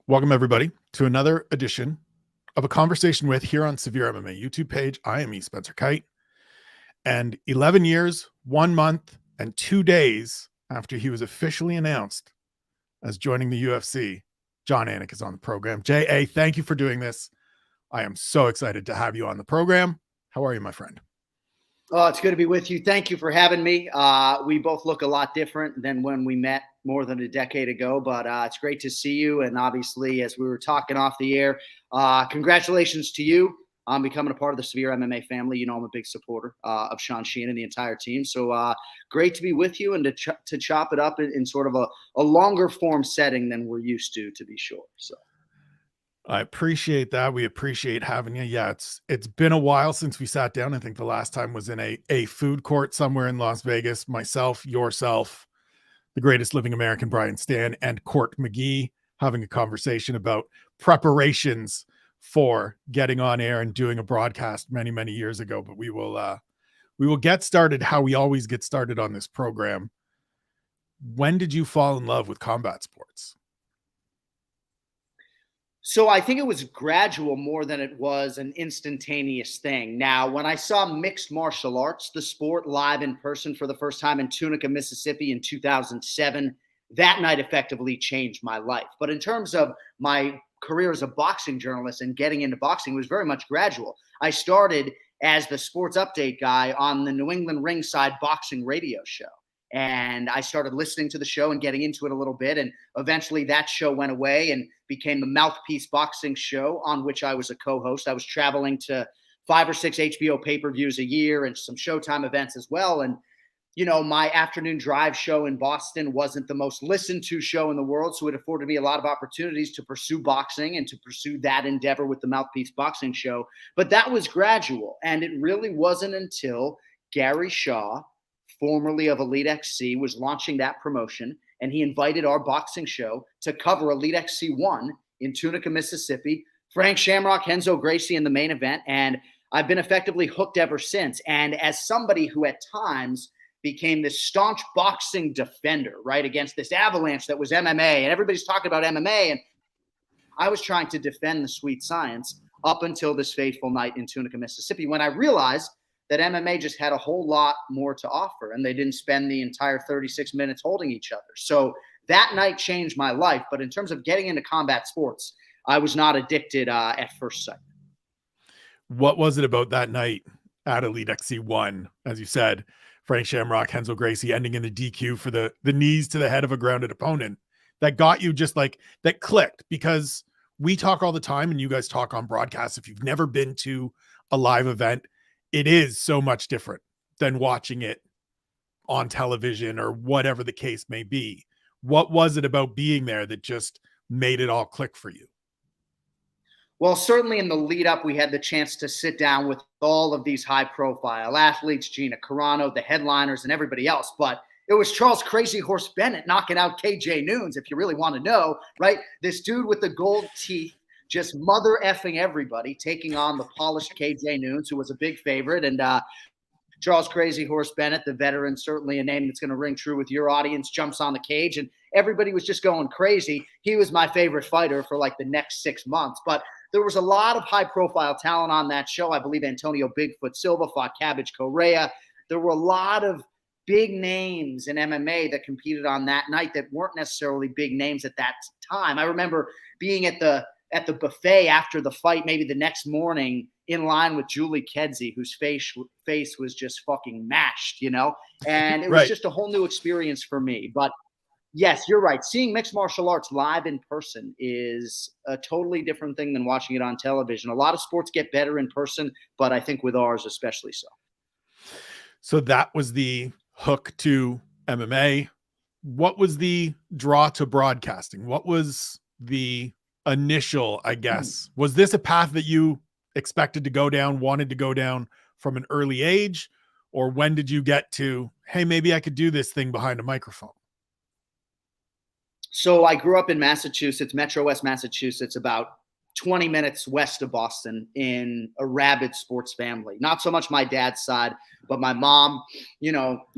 Welcome, everybody, to another edition of A Conversation With here on SevereMMA YouTube page. I am E. Spencer Kite. And 11 years, 1 month, and 2 days after he was officially announced as joining the UFC, Jon Anik is on the program. J.A., thank you for doing this. I am so excited to have you on the program. How are you, my friend? Oh, it's good to be with you. Thank you for having me. We both look a lot different than when we met more than a decade ago, but it's great to see you. And obviously, as we were talking off the air, congratulations to you on becoming a part of the SevereMMA family. You know, I'm a big supporter of Sean Sheehan and the entire team. So great to be with you and to chop it up in sort of a longer form setting than we're used to be sure. So. I appreciate that. We appreciate having you. Yeah, it's been a while since we sat down. I think the last time was in a food court somewhere in Las Vegas. Myself, yourself, the greatest living American, Brian Stan, and Court McGee having a conversation about preparations for getting on air and doing a broadcast many, many years ago. But we will get started how we always get started on this program. When did you fall in love with combat sports? So I think it was gradual more than it was an instantaneous thing. Now, when I saw mixed martial arts, the sport, live in person for the first time in Tunica, Mississippi in 2007, that night effectively changed my life. But in terms of my career as a boxing journalist and getting into boxing, it was very much gradual. I started as the sports update guy on the New England Ringside Boxing radio show. And I started listening to the show and getting into it a little bit. And eventually that show went away and became the Mouthpiece Boxing show on which I was a co-host. I was traveling to 5 or 6 HBO pay-per-views a year and some Showtime events as well. And, you know, my afternoon drive show in Boston wasn't the most listened to show in the world. So it afforded me a lot of opportunities to pursue boxing and to pursue that endeavor with the Mouthpiece Boxing show. But that was gradual. And it really wasn't until Gary Shaw, formerly of Elite XC, was launching that promotion, and he invited our boxing show to cover Elite XC1 in Tunica, Mississippi. Frank Shamrock, Renzo Gracie in the main event, and I've been effectively hooked ever since. And as somebody who at times became this staunch boxing defender, right, against this avalanche that was MMA, and everybody's talking about MMA, and I was trying to defend the sweet science up until this fateful night in Tunica, Mississippi, when I realized that MMA just had a whole lot more to offer, and they didn't spend the entire 36 minutes holding each other. So that night changed my life. But in terms of getting into combat sports, I was not addicted at first sight. What was it about that night at Elite XC1, as you said, Frank Shamrock, Renzo Gracie ending in the DQ for the knees to the head of a grounded opponent, that got you just like, that clicked? Because we talk all the time and you guys talk on broadcasts. If you've never been to a live event, it is so much different than watching it on television or whatever the case may be. What was it about being there that just made it all click for you? Well, certainly in the lead up, we had the chance to sit down with all of these high profile athletes, Gina Carano, the headliners, and everybody else. But it was Charles Crazy Horse Bennett knocking out KJ Noons, if you really want to know, right? This dude with the gold teeth, just mother effing everybody, taking on the polished KJ Noons, who was a big favorite. And Charles Crazy Horse Bennett, the veteran, certainly a name that's going to ring true with your audience, jumps on the cage, and everybody was just going crazy. He was my favorite fighter for like the next 6 months. But there was a lot of high-profile talent on that show. I believe Antonio Bigfoot Silva fought Cabbage Correa. There were a lot of big names in MMA that competed on that night that weren't necessarily big names at that time. I remember being at the buffet after the fight, maybe the next morning, in line with Julie Kedzie, whose face was just fucking mashed, you know? And it was Right. just a whole new experience for me. But yes, you're right. Seeing mixed martial arts live in person is a totally different thing than watching it on television. A lot of sports get better in person, but I think with ours especially so. So that was the hook to MMA. What was the draw to broadcasting? What was the initial, I guess? Was this a path that you expected to go down, wanted to go down from an early age? Or when did you get to, hey, maybe I could do this thing behind a microphone? So I grew up in Massachusetts, Metro West Massachusetts, about 20 minutes west of Boston in a rabid sports family. Not so much my dad's side, but my mom,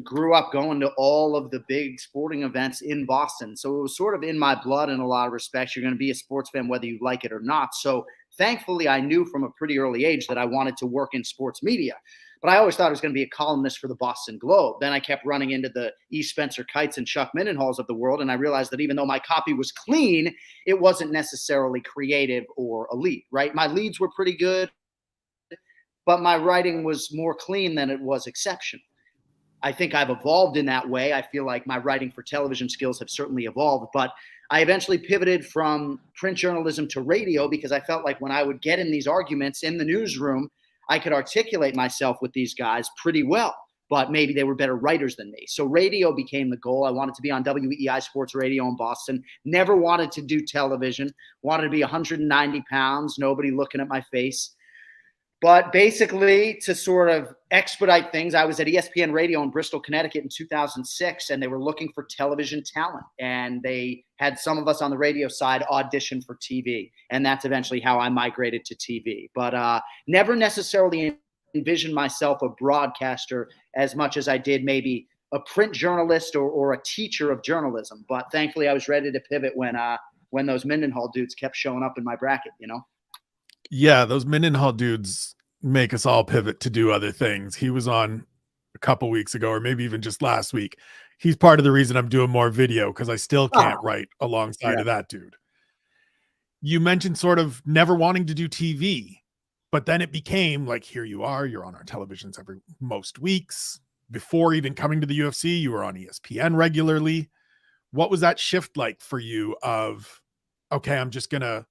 grew up going to all of the big sporting events in Boston. So it was sort of in my blood in a lot of respects. You're going to be a sports fan whether you like it or not. So thankfully, I knew from a pretty early age that I wanted to work in sports media. But I always thought I was going to be a columnist for the Boston Globe. Then I kept running into the E. Spencer Kites and Chuck Mindenhalls of the world, and I realized that even though my copy was clean, it wasn't necessarily creative or elite, right? My leads were pretty good, but my writing was more clean than it was exceptional. I think I've evolved in that way. I feel like my writing for television skills have certainly evolved, but I eventually pivoted from print journalism to radio because I felt like when I would get in these arguments in the newsroom, I could articulate myself with these guys pretty well, but maybe they were better writers than me. So radio became the goal. I wanted to be on WEI Sports Radio in Boston, never wanted to do television, wanted to be 190 pounds, nobody looking at my face. But basically, to sort of expedite things, I was at ESPN Radio in Bristol, Connecticut in 2006, and they were looking for television talent. And they had some of us on the radio side audition for TV. And that's eventually how I migrated to TV. But never necessarily envisioned myself a broadcaster as much as I did maybe a print journalist or a teacher of journalism. But thankfully, I was ready to pivot when those Mindenhall dudes kept showing up in my bracket, Yeah, those Mindenhall dudes make us all pivot to do other things. He was on a couple weeks ago, or maybe even just last week. He's part of the reason I'm doing more video because I still can't write alongside of that dude. You mentioned sort of never wanting to do TV, but then it became like, here you are, you're on our televisions most weeks. Before even coming to the UFC, you were on ESPN regularly. What was that shift like for you of, okay, I'm just gonna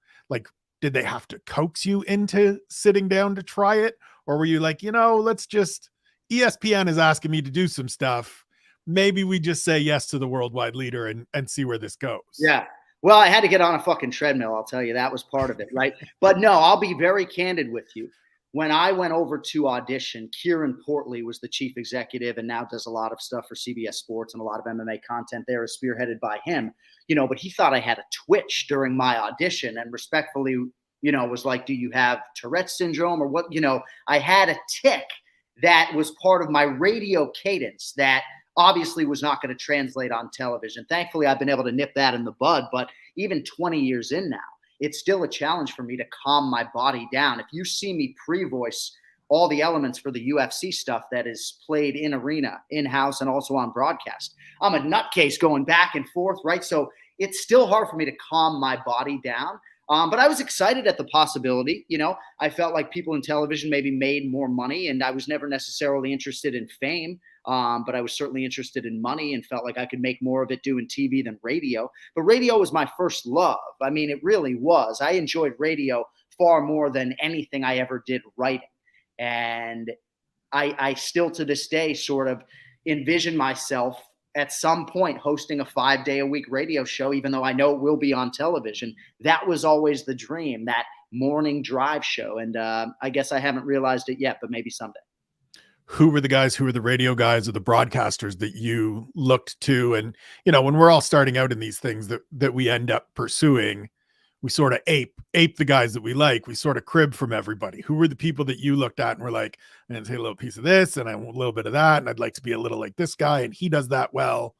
did they have to coax you into sitting down to try it? Or were you like, let's just, ESPN is asking me to do some stuff. Maybe we just say yes to the worldwide leader and see where this goes. Yeah. Well, I had to get on a fucking treadmill. I'll tell you, that was part of it. Right. But no, I'll be very candid with you. When I went over to audition, Kieran Portley was the chief executive and now does a lot of stuff for CBS Sports, and a lot of MMA content there is spearheaded by him, but he thought I had a twitch during my audition and respectfully, was like, do you have Tourette's syndrome or what? I had a tick that was part of my radio cadence that obviously was not going to translate on television. Thankfully, I've been able to nip that in the bud, but even 20 years in now, it's still a challenge for me to calm my body down. If you see me pre-voice all the elements for the UFC stuff that is played in arena, in-house, and also on broadcast, I'm a nutcase going back and forth, right? So it's still hard for me to calm my body down. But I was excited at the possibility. I felt like people in television maybe made more money, and I was never necessarily interested in fame. But I was certainly interested in money and felt like I could make more of it doing TV than radio. But radio was my first love. I mean, it really was. I enjoyed radio far more than anything I ever did writing. And I still to this day sort of envision myself at some point hosting a 5-day-a-week radio show, even though I know it will be on television. That was always the dream, that morning drive show. And I guess I haven't realized it yet, but maybe someday. Who were the radio guys or the broadcasters that you looked to? And, when we're all starting out in these things that we end up pursuing, we sort of ape the guys that we like. We sort of crib from everybody. Who were the people that you looked at and were like, I'm going to take a little piece of this and I want a little bit of that. And I'd like to be a little like this guy. And he does that well.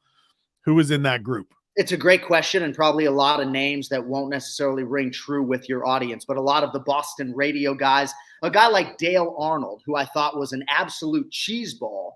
Who was in that group? It's a great question, and probably a lot of names that won't necessarily ring true with your audience, but a lot of the Boston radio guys, a guy like Dale Arnold, who I thought was an absolute cheeseball,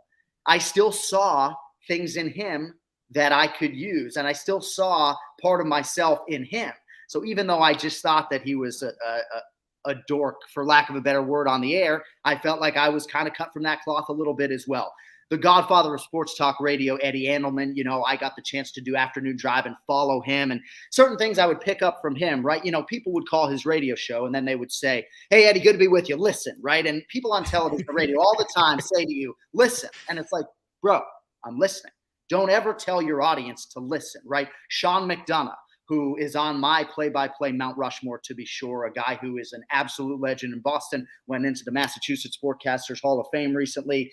I still saw things in him that I could use, and I still saw part of myself in him. So even though I just thought that he was a dork, for lack of a better word, on the air, I felt like I was kind of cut from that cloth a little bit as well. The godfather of sports talk radio, Eddie Andelman, I got the chance to do Afternoon Drive and follow him, and certain things I would pick up from him, right? People would call his radio show and then they would say, hey, Eddie, good to be with you. Listen, right? And people on television, radio all the time say to you, listen. And it's like, bro, I'm listening. Don't ever tell your audience to listen, right? Sean McDonough, who is on my play-by-play Mount Rushmore, to be sure, a guy who is an absolute legend in Boston, went into the Massachusetts Sportcasters Hall of Fame recently.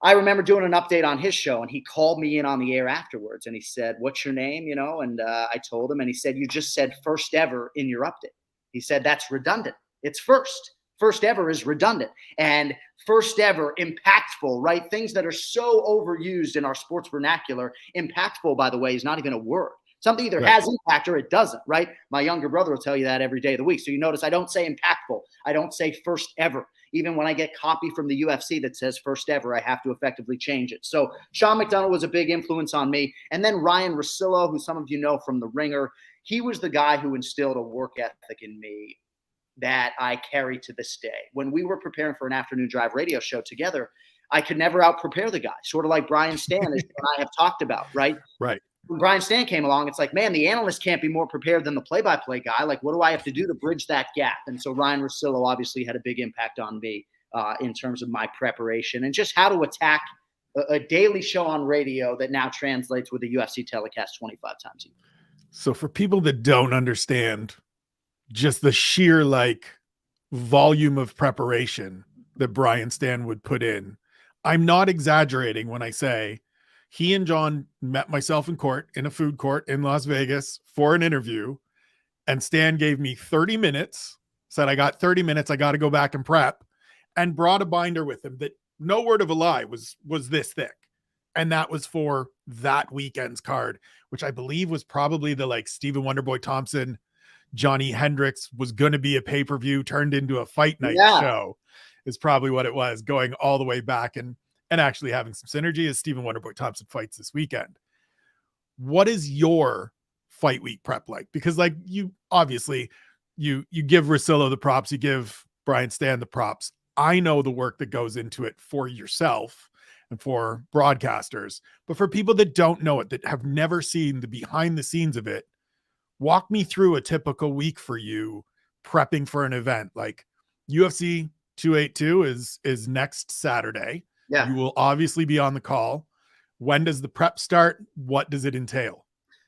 I remember doing an update on his show, and he called me in on the air afterwards, and he said, what's your name? And I told him, and he said, you just said first ever in your update. He said, that's redundant. It's first. First ever is redundant. And first ever, impactful, right? Things that are so overused in our sports vernacular. Impactful, by the way, is not even a word. Something either has impact or it doesn't, right? My younger brother will tell you that every day of the week. So you notice I don't say impactful. I don't say first ever. Even when I get copy from the UFC that says first ever, I have to effectively change it. So Sean McDonough was a big influence on me. And then Ryan Russillo, who some of you know from The Ringer, he was the guy who instilled a work ethic in me that I carry to this day. When we were preparing for an afternoon drive radio show together, I could never out-prepare the guy, sort of like Brian Stan is what I have talked about, right? Right. When Brian Stan came along, it's like, man, the analyst can't be more prepared than the play-by-play guy. Like, what do I have to do to bridge that gap? And so Ryan Russillo obviously had a big impact on me in terms of my preparation and just how to attack a daily show on radio that now translates with a UFC telecast 25 times a year. So for people that don't understand just the sheer like volume of preparation that Brian Stan would put in, I'm not exaggerating when I say he and Jon met myself in court, in a food court in Las Vegas for an interview. And Stan gave me 30 minutes, said, I got 30 minutes. I got to go back and prep, and brought a binder with him that, no word of a lie, was this thick. And that was for that weekend's card, which I believe was probably the like Stephen Wonderboy Thompson, Johnny Hendricks was going to be a pay-per-view turned into a fight night show is probably what it was, going all the way back and actually having some synergy as Stephen Wonderboy Thompson fights this weekend. What is your fight week prep like? Because like you obviously you give Russillo the props, you give Brian Stan the props. I know the work that goes into it for yourself and for broadcasters, but for people that don't know it, that have never seen the behind the scenes of it, walk me through a typical week for you prepping for an event. Like UFC 282 is next Saturday. Yeah. You will obviously be on the call. When does the prep start? What does it entail?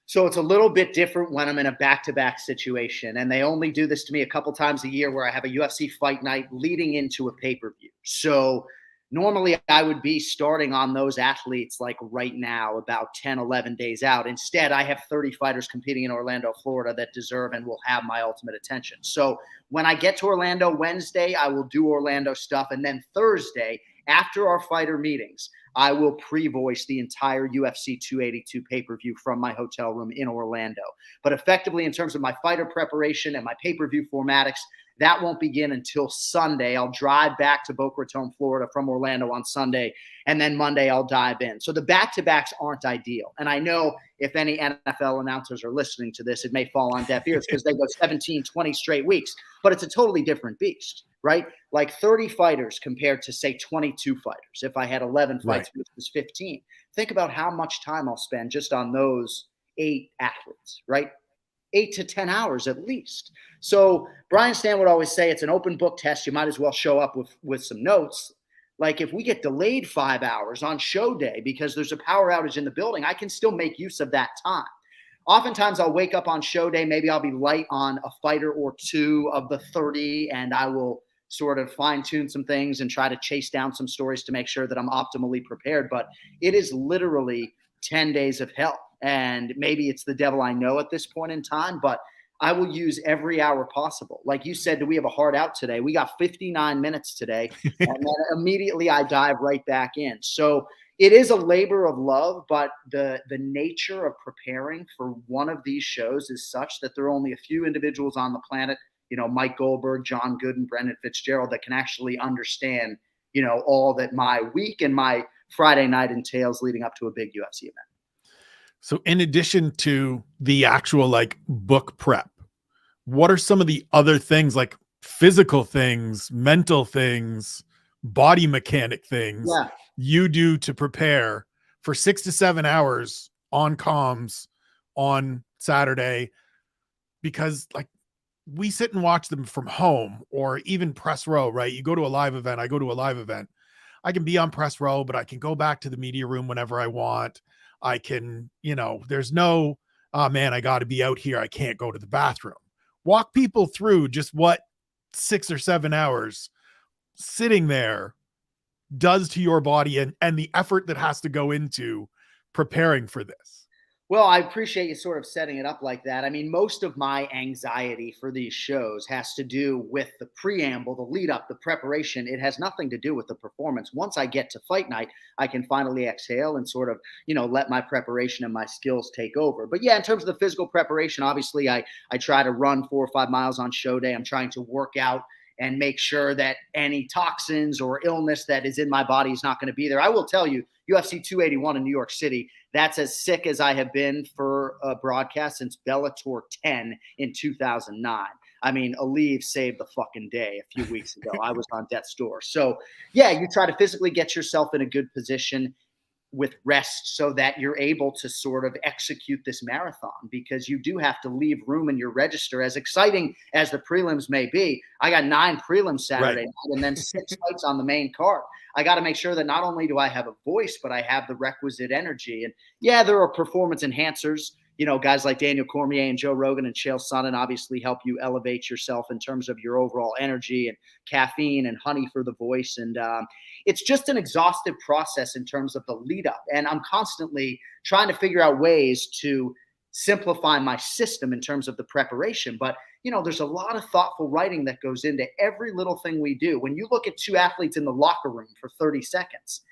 So it's a little bit different when I'm in a back-to-back situation, and they only do this to me a couple times a year where I have a UFC fight night leading into a pay-per-view. So normally I would be starting on those athletes like right now, about 10, 11 days out. Instead, I have 30 fighters competing in Orlando, Florida that deserve and will have my ultimate attention. So when I get to Orlando Wednesday, I will do Orlando stuff. And then Thursday, after our fighter meetings, I will pre-voice the entire UFC 282 pay-per-view from my hotel room in Orlando. But effectively, in terms of my fighter preparation and my pay-per-view formatics, that won't begin until Sunday. I'll drive back to Boca Raton, Florida from Orlando on Sunday, and then Monday I'll dive in. So the back-to-backs aren't ideal. And I know if any NFL announcers are listening to this, it may fall on deaf ears because they go 17, 20 straight weeks, but it's a totally different beast, right? Like 30 fighters compared to, say, 22 fighters. If I had 11 fights versus 15, think about how much time I'll spend just on those 8 athletes, right? 8 to 10 hours at least. So Brian Stan would always say it's an open book test. You might as well show up with some notes. Like if we get delayed 5 hours on show day because there's a power outage in the building, I can still make use of that time. Oftentimes I'll wake up on show day. Maybe I'll be light on a fighter or two of the 30, and I will sort of fine tune some things and try to chase down some stories to make sure that I'm optimally prepared. But it is literally 10 days of hell. And maybe it's the devil I know at this point in time, but I will use every hour possible. Like you said, do we have a hard out today? We got 59 minutes today. And then immediately I dive right back in. So it is a labor of love, but the nature of preparing for one of these shows is such that there are only a few individuals on the planet, you know, Mike Goldberg, John Gooden, Brendan Fitzgerald, that can actually understand, you know, all that my week and my Friday night entails leading up to a big UFC event. So in addition to the actual like book prep, what are some of the other things, like physical things, mental things, body mechanic things you do to prepare for 6 to 7 hours on comms on Saturday? Because like we sit and watch them from home or even press row, right? You go to a live event. I go to a live event. I can be on press row, but I can go back to the media room whenever I want. I can, you know, there's no, oh man, I got to be out here. I can't go to the bathroom. Walk people through just what 6 or 7 hours sitting there does to your body and the effort that has to go into preparing for this. Well, I appreciate you sort of setting it up like that. I mean, most of my anxiety for these shows has to do with the preamble, the lead up, the preparation. It has nothing to do with the performance. Once I get to fight night, I can finally exhale and sort of, let my preparation and my skills take over. But yeah, in terms of the physical preparation, obviously I try to run 4 or 5 miles on show day. I'm trying to work out and make sure that any toxins or illness that is in my body is not going to be there. I will tell you, UFC 281 in New York City, that's as sick as I have been for a broadcast since Bellator 10 in 2009. I mean, Aleve saved the fucking day a few weeks ago. I was on death's door. So, yeah, you try to physically get yourself in a good position with rest so that you're able to sort of execute this marathon, because you do have to leave room in your register. As exciting as the prelims may be, I got 9 prelims Saturday night and then 6 fights on the main card. I got to make sure that not only do I have a voice, but I have the requisite energy. And yeah, there are performance enhancers. Guys like Daniel Cormier and Joe Rogan and Chael Sonnen obviously help you elevate yourself in terms of your overall energy, and caffeine and honey for the voice. And it's just an exhaustive process in terms of the lead up. And I'm constantly trying to figure out ways to simplify my system in terms of the preparation. But, there's a lot of thoughtful writing that goes into every little thing we do. When you look at 2 athletes in the locker room for 30 seconds,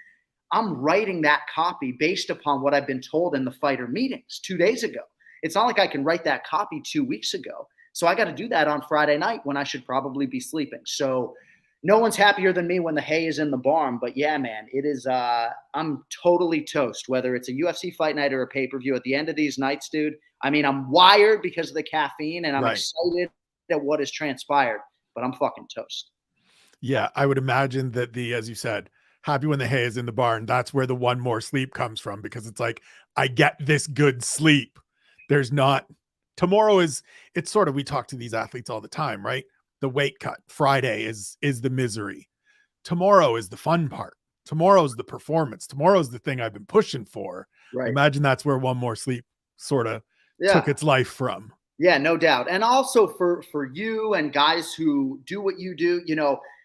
I'm writing that copy based upon what I've been told in the fighter meetings 2 days ago. It's not like I can write that copy 2 weeks ago. So I got to do that on Friday night when I should probably be sleeping. So no one's happier than me when the hay is in the barn. But yeah, man, it is, I'm totally toast, whether it's a UFC fight night or a pay-per-view. At the end of these nights, dude, I mean, I'm wired because of the caffeine, and I'm excited at what has transpired, but I'm fucking toast. Yeah, I would imagine that as you said, happy when the hay is in the barn, that's where the one more sleep comes from, because it's like, I get this good sleep. There's not, tomorrow is, it's sort of, we talk to these athletes all the time, right? The weight cut Friday is the misery. Tomorrow is the fun part. Tomorrow's the performance. Tomorrow's the thing I've been pushing for. Right. Imagine that's where one more sleep sort of took its life from. Yeah, no doubt. And also for you and guys who do what you do,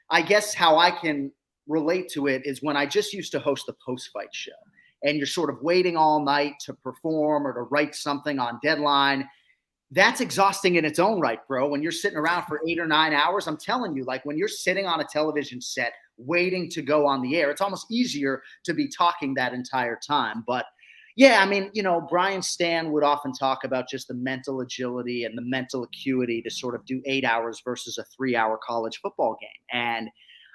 I guess how I can relate to it is when I just used to host the post-fight show, and you're sort of waiting all night to perform or to write something on deadline. That's exhausting in its own right, bro. When you're sitting around for 8 or 9 hours, I'm telling you, like when you're sitting on a television set waiting to go on the air, it's almost easier to be talking that entire time. But yeah, I mean, Brian Stan would often talk about just the mental agility and the mental acuity to sort of do 8 hours versus a 3-hour college football game. And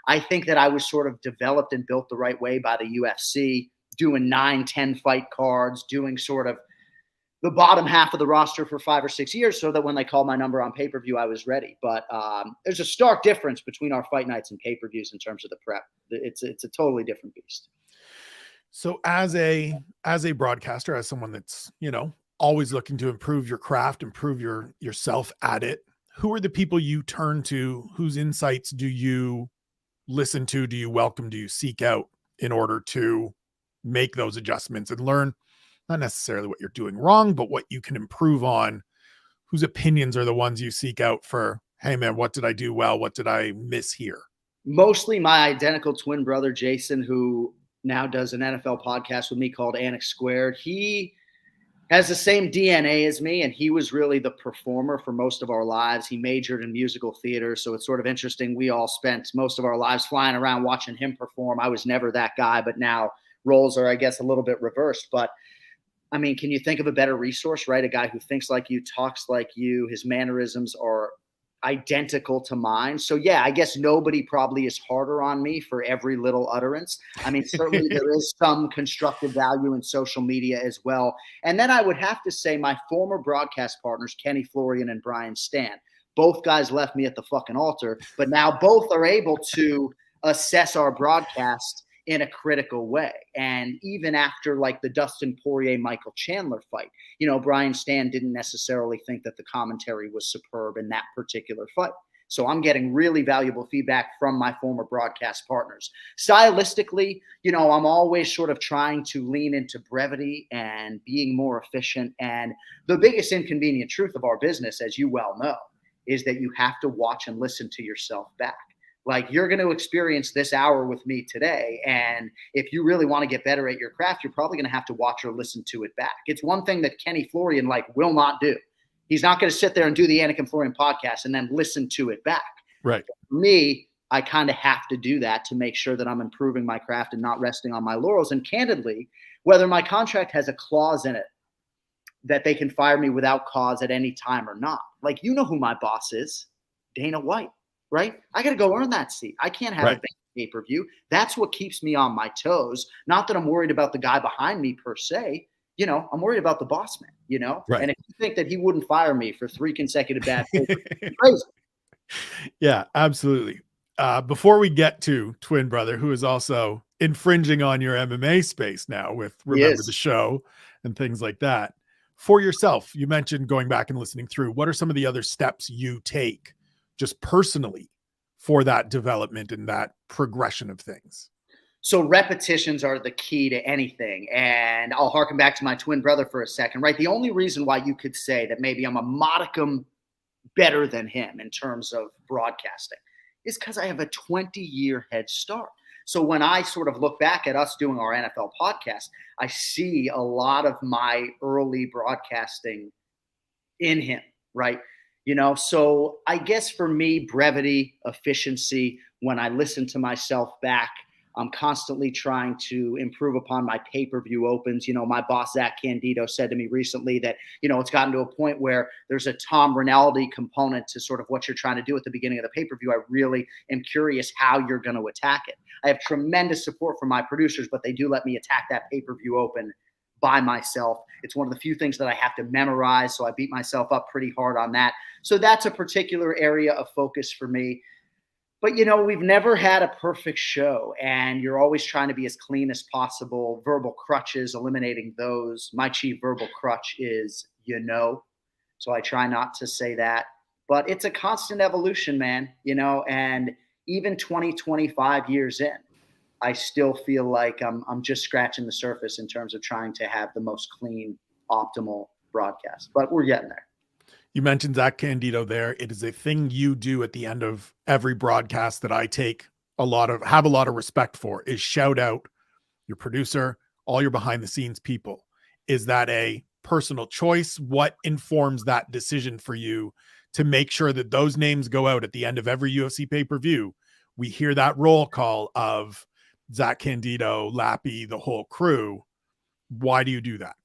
I think that I was sort of developed and built the right way by the UFC, doing 9, 10 fight cards, doing sort of the bottom half of the roster for 5 or 6 years, so that when they called my number on pay-per-view, I was ready. But there's a stark difference between our fight nights and pay-per-views in terms of the prep. It's a totally different beast. So as a broadcaster, as someone that's, always looking to improve your craft, improve yourself at it, who are the people you turn to? Whose insights do you listen to? Do you welcome? Do you seek out in order to make those adjustments and learn not necessarily what you're doing wrong, but what you can improve on? Whose opinions are the ones you seek out for, hey man, what did I do well? What did I miss here? Mostly my identical twin brother, Jason, who now does an NFL podcast with me called Anik Squared. He has the same DNA as me, and he was really the performer for most of our lives. He majored in musical theater, so it's sort of interesting. We all spent most of our lives flying around watching him perform. I was never that guy, but now roles are, I guess, a little bit reversed. But I mean, can you think of a better resource, right? A guy who thinks like you, talks like you, his mannerisms are identical to mine. So yeah, I guess nobody probably is harder on me for every little utterance. I mean, certainly there is some constructive value in social media as well. And then I would have to say my former broadcast partners, Kenny Florian and Brian Stan, both guys left me at the fucking altar, but now both are able to assess our broadcast in a critical way. And even after like the Dustin Poirier, Michael Chandler fight, Brian Stan didn't necessarily think that the commentary was superb in that particular fight. So I'm getting really valuable feedback from my former broadcast partners. Stylistically, I'm always sort of trying to lean into brevity and being more efficient. And the biggest inconvenient truth of our business, as you well know, is that you have to watch and listen to yourself back. Like, you're going to experience this hour with me today. And if you really want to get better at your craft, you're probably going to have to watch or listen to it back. It's one thing that Kenny Florian will not do. He's not going to sit there and do the Anik and Florian podcast and then listen to it back. Right. For me, I kind of have to do that to make sure that I'm improving my craft and not resting on my laurels. And candidly, whether my contract has a clause in it that they can fire me without cause at any time or not. Like, you know who my boss is, Dana White, right? I got to go earn that seat. I can't have a pay-per-view. That's what keeps me on my toes. Not that I'm worried about the guy behind me per se. I'm worried about the boss man, Right. And if you think that he wouldn't fire me for 3 consecutive bad pay-per-views, crazy. Yeah, absolutely. Before we get to Twin Brother, who is also infringing on your MMA space now with Remember the Show and things like that, for yourself, you mentioned going back and listening through. What are some of the other steps you take just personally for that development and that progression of things? So repetitions are the key to anything. And I'll harken back to my twin brother for a second, right? The only reason why you could say that maybe I'm a modicum better than him in terms of broadcasting is because I have a 20-year head start. So when I sort of look back at us doing our NFL podcast, I see a lot of my early broadcasting in him, right? So I guess for me, brevity, efficiency, when I listen to myself back, I'm constantly trying to improve upon my pay-per-view opens. My boss, Zach Candido, said to me recently that, it's gotten to a point where there's a Tom Rinaldi component to sort of what you're trying to do at the beginning of the pay-per-view. I really am curious how you're going to attack it. I have tremendous support from my producers, but they do let me attack that pay-per-view open by myself. It's one of the few things that I have to memorize, so I beat myself up pretty hard on that. So that's a particular area of focus for me. But, we've never had a perfect show, and you're always trying to be as clean as possible. Verbal crutches, eliminating those. My chief verbal crutch is, so I try not to say that. But it's a constant evolution, man, and even 25 years in, I still feel like I'm just scratching the surface in terms of trying to have the most clean, optimal broadcast. But we're getting there. You mentioned Zach Candido there. It is a thing you do at the end of every broadcast that I have a lot of respect for, is shout out your producer, all your behind the scenes people. Is that a personal choice? What informs that decision for you to make sure that those names go out at the end of every UFC pay-per-view? We hear that roll call of Zach Candido, Lappy, the whole crew. Why do you do that?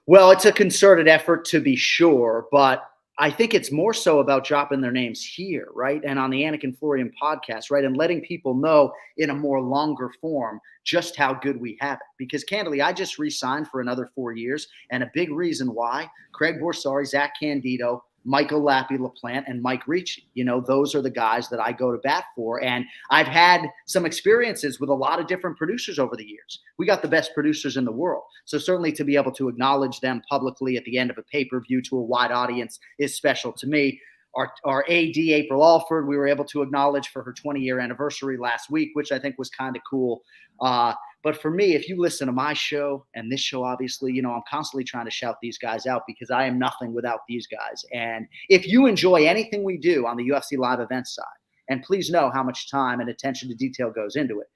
Well, it's a concerted effort to be sure, but I think it's more so about dropping their names here, right? And on the Anik and Florian podcast, right? And letting people know in a more longer form just how good we have it. Because candidly, I just re-signed for another 4 years. And a big reason why, Craig Borsari, Zach Candido, Michael Lappy LaPlante, and Mike Ricci. Those are the guys that I go to bat for. And I've had some experiences with a lot of different producers over the years. We got the best producers in the world. So certainly to be able to acknowledge them publicly at the end of a pay-per-view to a wide audience is special to me. Our AD, April Alford, we were able to acknowledge for her 20-year anniversary last week, which I think was kind of cool. But for me, if you listen to my show and this show, obviously, I'm constantly trying to shout these guys out because I am nothing without these guys. And if you enjoy anything we do on the UFC live event side, and please know how much time and attention to detail goes into it,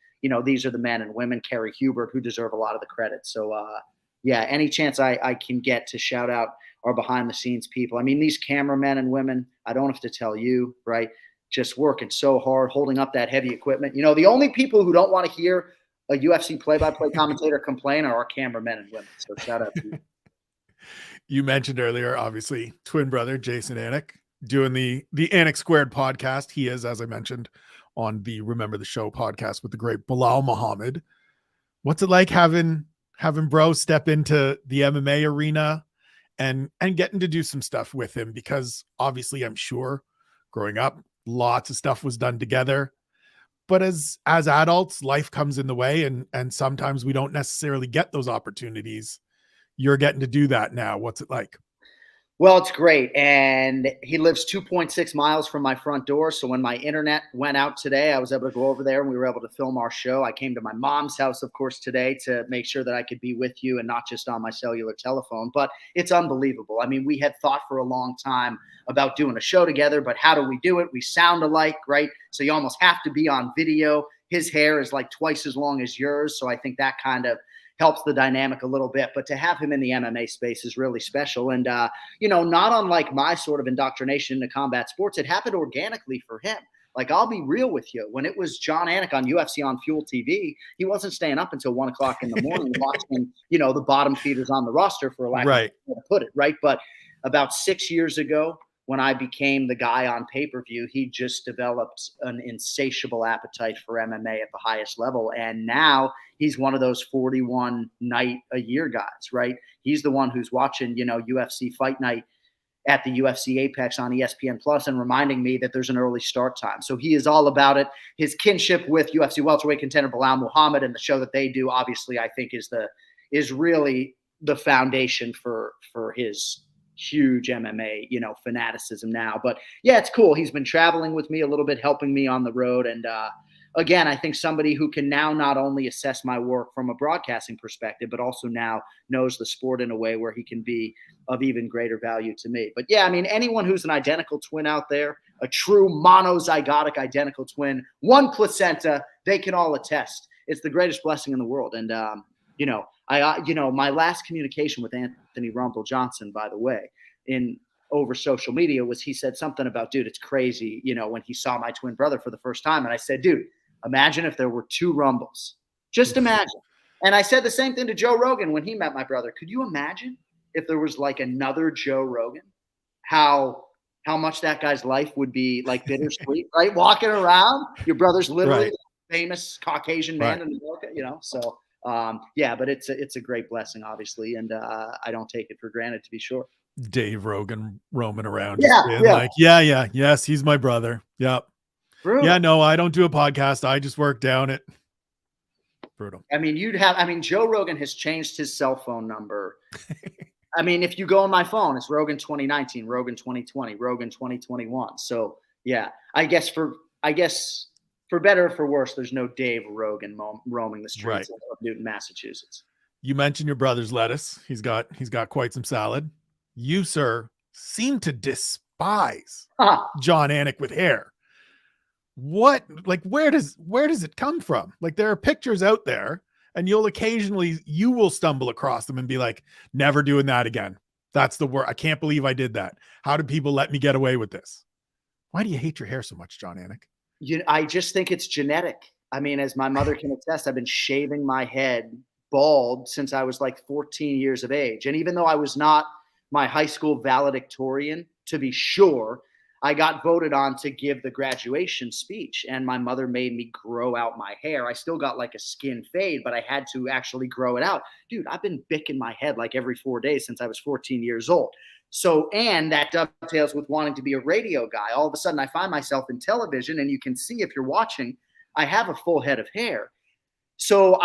these are the men and women, Kerry Hubert, who deserve a lot of the credit. So, any chance I can get to shout out our behind the scenes people. I mean, these cameramen and women, I don't have to tell you, right? Just working so hard, holding up that heavy equipment. The only people who don't want to hear a UFC play-by-play commentator complain are our cameramen and women. So shout out to you. You mentioned earlier, obviously, twin brother Jason Anik doing the Anik Squared podcast. He is, as I mentioned, on the Remember the Show podcast with the great Bilal Muhammad. What's it like having bro step into the MMA arena and getting to do some stuff with him? Because obviously, I'm sure growing up, lots of stuff was done together. But as adults, life comes in the way, and sometimes we don't necessarily get those opportunities. You're getting to do that now. What's it like? Well, it's great. And he lives 2.6 miles from my front door. So when my internet went out today, I was able to go over there and we were able to film our show. I came to my mom's house, of course, today to make sure that I could be with you and not just on my cellular telephone. But it's unbelievable. I mean, we had thought for a long time about doing a show together, but how do we do it? We sound alike, right? So you almost have to be on video. His hair is like twice as long as yours. So I think that kind of helps the dynamic a little bit. But to have him in the MMA space is really special. And, not unlike my sort of indoctrination into combat sports, it happened organically for him. Like, I'll be real with you. When it was Jon Anik on UFC on Fuel TV, he wasn't staying up until 1 o'clock in the morning watching, the bottom feeders on the roster, for lack of a way to put it, right? But about 6 years ago, when I became the guy on pay-per-view, he just developed an insatiable appetite for MMA at the highest level. And now he's one of those 41 night a year guys, right? He's the one who's watching, UFC Fight Night at the UFC Apex on ESPN Plus and reminding me that there's an early start time. So he is all about it. His kinship with UFC welterweight contender Bilal Muhammad and the show that they do, obviously, I think is really the foundation for his huge MMA, fanaticism now. But yeah, it's cool. He's been traveling with me a little bit, helping me on the road. And again, I think somebody who can now not only assess my work from a broadcasting perspective, but also now knows the sport in a way where he can be of even greater value to me. But yeah, I mean, anyone who's an identical twin out there, a true monozygotic identical twin, one placenta, they can all attest. It's the greatest blessing in the world. And, my last communication with Anthony Rumble Johnson, by the way, over social media was he said something about, dude, it's crazy, when he saw my twin brother for the first time. And I said, dude, imagine if there were two Rumbles. Just imagine. And I said the same thing to Joe Rogan when he met my brother. Could you imagine if there was like another Joe Rogan? How much that guy's life would be like bittersweet, right? Walking around, your brother's literally the famous Caucasian man in America, So yeah, but it's a great blessing, obviously, and I don't take it for granted, to be sure. Dave Rogan roaming around, just being like, yes, he's my brother. Yep. Brutal. Yeah, no, I don't do a podcast. I just work down it. Brutal. I mean, Joe Rogan has changed his cell phone number. I mean, if you go on my phone, it's Rogan 2019, Rogan 2020, Rogan 2021. So yeah, I guess for better or for worse, there's no Dave Rogan roaming the streets of Newton, Massachusetts. You mentioned your brother's lettuce. He's got quite some salad. You, sir, seem to despise Jon Anik with hair. What, like, where does it come from? Like, there are pictures out there and you will stumble across them and be like, never doing that again. That's the word. I can't believe I did that. How did people let me get away with this? Why do you hate your hair so much, Jon Anik? I just think it's genetic. I mean, as my mother can attest, I've been shaving my head bald since I was like 14 years of age. And even though I was not my high school valedictorian, to be sure, I got voted on to give the graduation speech, and my mother made me grow out my hair. I still got like a skin fade, but I had to actually grow it out. Dude, I've been bicking my head like every 4 days since I was 14 years old. So, and that dovetails with wanting to be a radio guy. All of a sudden, I find myself in television, and you can see if you're watching, I have a full head of hair. So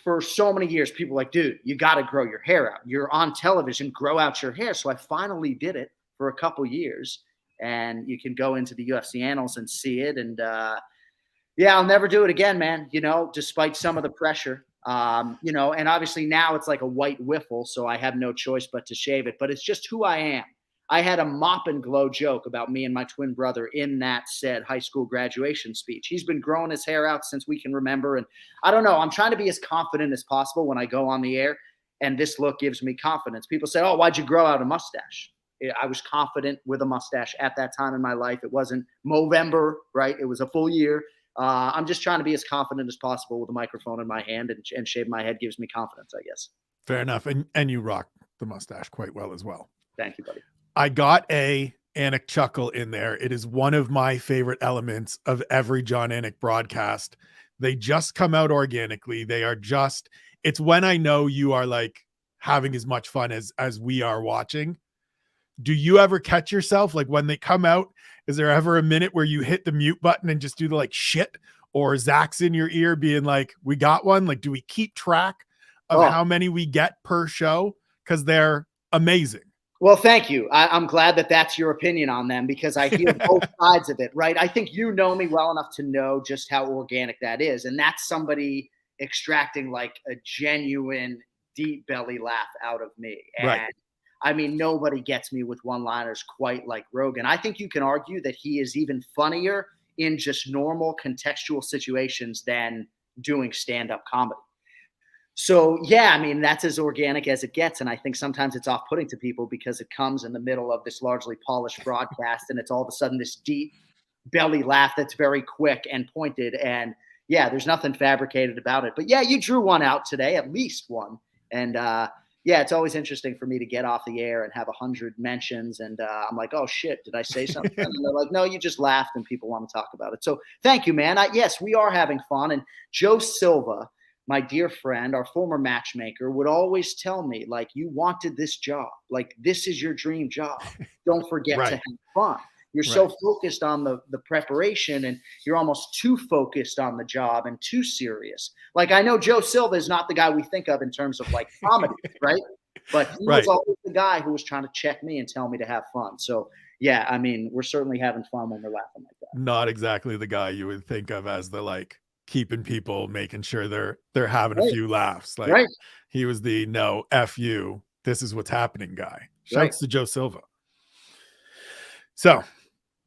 for so many years, people were like, dude, you got to grow your hair out. You're on television, grow out your hair. So I finally did it for a couple years, and you can go into the UFC annals and see it. And I'll never do it again, man, despite some of the pressure, and obviously now it's like a white wiffle. So I have no choice but to shave it, but it's just who I am. I had a mop and glow joke about me and my twin brother in that said high school graduation speech. He's been growing his hair out since we can remember. And I don't know, I'm trying to be as confident as possible when I go on the air. And this look gives me confidence. People say, oh, why'd you grow out a mustache? I was confident with a mustache at that time in my life. It wasn't Movember, right? It was a full year. I'm just trying to be as confident as possible with a microphone in my hand, and shave my head gives me confidence, I guess. Fair enough. And you rock the mustache quite well as well. Thank you, buddy. I got a Anik chuckle in there. It is one of my favorite elements of every Jon Anik broadcast. They just come out organically. It's when I know you are like having as much fun as we are watching. Do you ever catch yourself, like when they come out, is there ever a minute where you hit the mute button and just do the like shit, or Zach's in your ear being like, we got one? Like, do we keep track of how many we get per show? Cause they're amazing. Well, thank you. I'm glad that that's your opinion on them because I hear both sides of it, right? I think you know me well enough to know just how organic that is. And that's somebody extracting like a genuine deep belly laugh out of me. Right. And I mean, nobody gets me with one liners quite like Rogan. I think you can argue that he is even funnier in just normal contextual situations than doing stand up comedy. So yeah, I mean that's as organic as it gets, and I think sometimes it's off-putting to people because it comes in the middle of this largely polished broadcast, and it's all of a sudden this deep belly laugh that's very quick and pointed, and yeah, there's nothing fabricated about it. But yeah, you drew one out today, at least one, and yeah, it's always interesting for me to get off the air and have 100 mentions, and I'm like, oh shit, did I say something? And they're like, no, you just laughed, and people want to talk about it. So thank you, man. Yes, we are having fun, and Joe Silva, my dear friend, our former matchmaker, would always tell me, like, you wanted this job. Like, this is your dream job. Don't forget to Right. have fun. You're so focused on the preparation and you're almost too focused on the job and too serious. Like, I know Joe Silva is not the guy we think of in terms of like comedy, right? But he was Right. always the guy who was trying to check me and tell me to have fun. So, yeah, I mean, we're certainly having fun when we're laughing like that. Not exactly the guy you would think of as the like keeping people, making sure they're having a Right. few laughs. Like Right. he was the no F you, this is what's happening guy. Right. Shouts to Joe Silva. So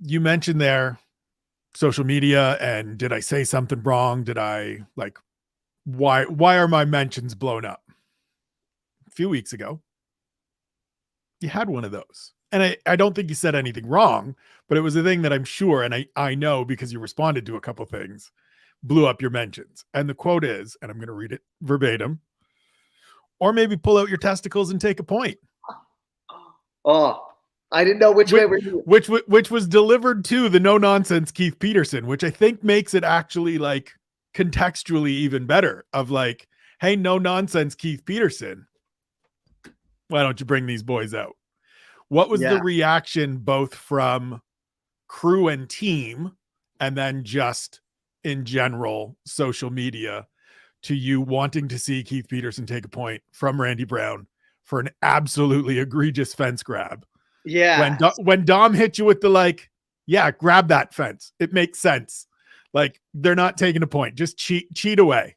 you mentioned there social media, and did I say something wrong? Did I like why are my mentions blown up? A few weeks ago, you had one of those. And I don't think you said anything wrong, but it was a thing that I'm sure, and I know because you responded to a couple things, blew up your mentions. And the quote is, and I'm going to read it verbatim, or maybe pull out your testicles and take a point. Oh, I didn't know which way we're doing. Which was delivered to the no nonsense Keith Peterson, which I think makes it actually like contextually even better of like, hey, no nonsense Keith Peterson, why don't you bring these boys out? What was the reaction both from crew and team, and then just in general social media, to you wanting to see Keith Peterson take a point from Randy Brown for an absolutely egregious fence grab? Yeah. When Dom hit you with the like, yeah, grab that fence. It makes sense. Like they're not taking a point. Just cheat away.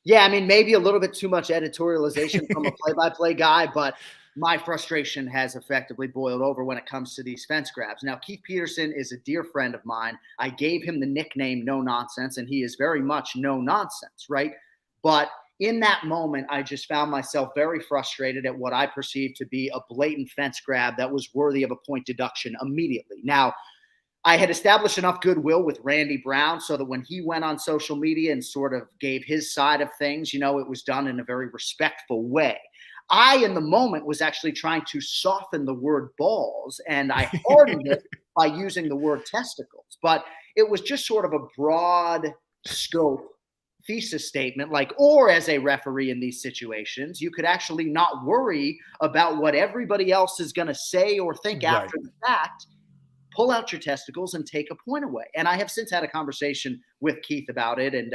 Yeah, I mean, maybe a little bit too much editorialization from a play-by-play guy, but my frustration has effectively boiled over when it comes to these fence grabs. Now, Keith Peterson is a dear friend of mine. I gave him the nickname No Nonsense, and he is very much no nonsense, right? But in that moment, I just found myself very frustrated at what I perceived to be a blatant fence grab that was worthy of a point deduction immediately. Now, I had established enough goodwill with Randy Brown so that when he went on social media and sort of gave his side of things, you know, it was done in a very respectful way. I, in the moment, was actually trying to soften the word balls, and I hardened it by using the word testicles. But it was just sort of a broad scope thesis statement, like, or as a referee in these situations, you could actually not worry about what everybody else is going to say or think after the fact. Pull out your testicles and take a point away. And I have since had a conversation with Keith about it, and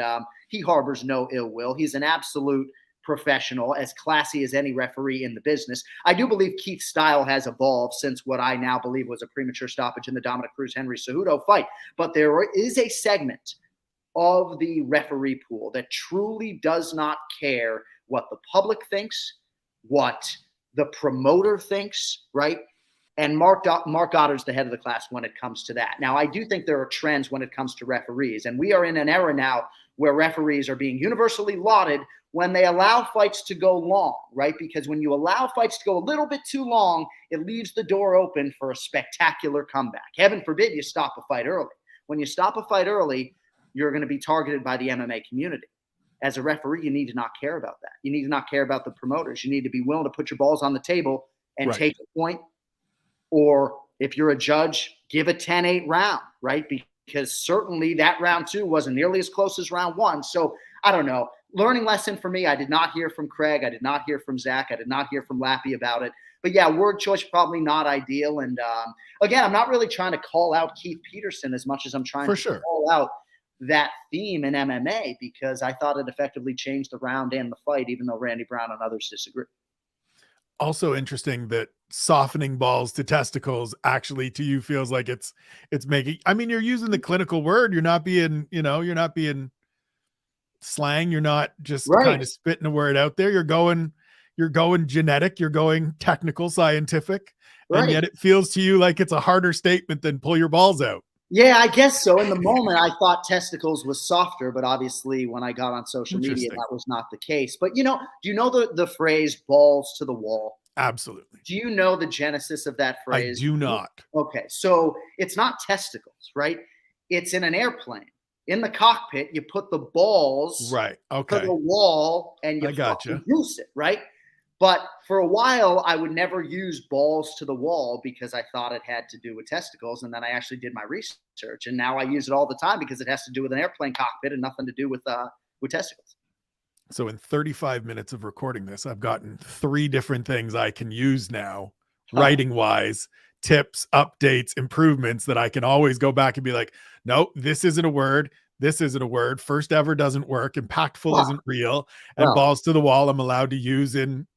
he harbors no ill will. He's an absolute professional, as classy as any referee in the business. I do believe Keith's style has evolved since what I now believe was a premature stoppage in the Dominic Cruz-Henry Cejudo fight. But there is a segment of the referee pool that truly does not care what the public thinks, what the promoter thinks, right? And Mark Goddard's the head of the class when it comes to that. Now, I do think there are trends when it comes to referees, and we are in an era now where referees are being universally lauded when they allow fights to go long, right? Because when you allow fights to go a little bit too long, it leaves the door open for a spectacular comeback. Heaven forbid you stop a fight early. When you stop a fight early, you're going to be targeted by the MMA community. As a referee, you need to not care about that. You need to not care about the promoters. You need to be willing to put your balls on the table and take a point. Or if you're a judge, give a 10-8 round, right? Because certainly that round 2 wasn't nearly as close as round 1. So I don't know. Learning lesson for me. I did not hear from Craig. I did not hear from Zach. I did not hear from Lappy about it. But yeah, word choice probably not ideal. And again, I'm not really trying to call out Keith Peterson as much as I'm trying to call out that theme in MMA, because I thought it effectively changed the round and the fight, even though Randy Brown and others disagree. Also interesting that softening balls to testicles actually to you feels like it's making, I mean, you're using the clinical word. You're not being, you're not being slang. You're not just kind Right. of spitting a word out there. You're going genetic, you're going technical, scientific, and Right. yet it feels to you like it's a harder statement than pull your balls out. Yeah, I guess so. In the moment, I thought testicles was softer, but obviously, when I got on social media, Interesting. that was not the case. But do you know the phrase "balls to the wall"? Absolutely. Do you know the genesis of that I phrase? do not. Okay, so it's not testicles, right? It's in an airplane. In the cockpit, you put the balls Right. to the Okay. wall and you I gotcha. fucking goose it, right? But for a while, I would never use balls to the wall because I thought it had to do with testicles. And then I actually did my research, and now I use it all the time because it has to do with an airplane cockpit and nothing to do with testicles. So in 35 minutes of recording this, I've gotten 3 different things I can use now, Huh. writing wise, tips, updates, improvements that I can always go back and be like, no, this isn't a word. This isn't a word. First ever doesn't work. Impactful Huh. isn't real. And Well, balls to the wall, I'm allowed to use in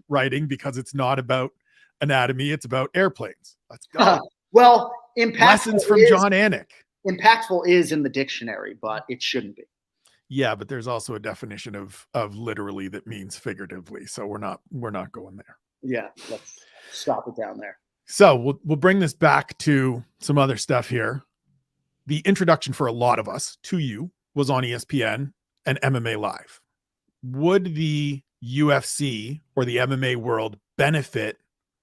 writing because it's not about anatomy. It's about airplanes. Let's go. well, Lessons from Jon Anik. impactful is in the dictionary, but it shouldn't be. Yeah, but there's also a definition of literally that means figuratively. So we're not going there. Yeah, let's stop it down there. So we'll bring this back to some other stuff here. The introduction for a lot of us to you was on ESPN and MMA Live. Would the UFC or the MMA world benefit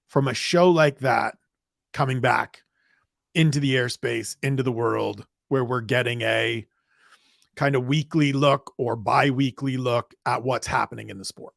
from a show like that coming back into the airspace, into the world, where we're getting a kind of weekly look or bi-weekly look at what's happening in the sport?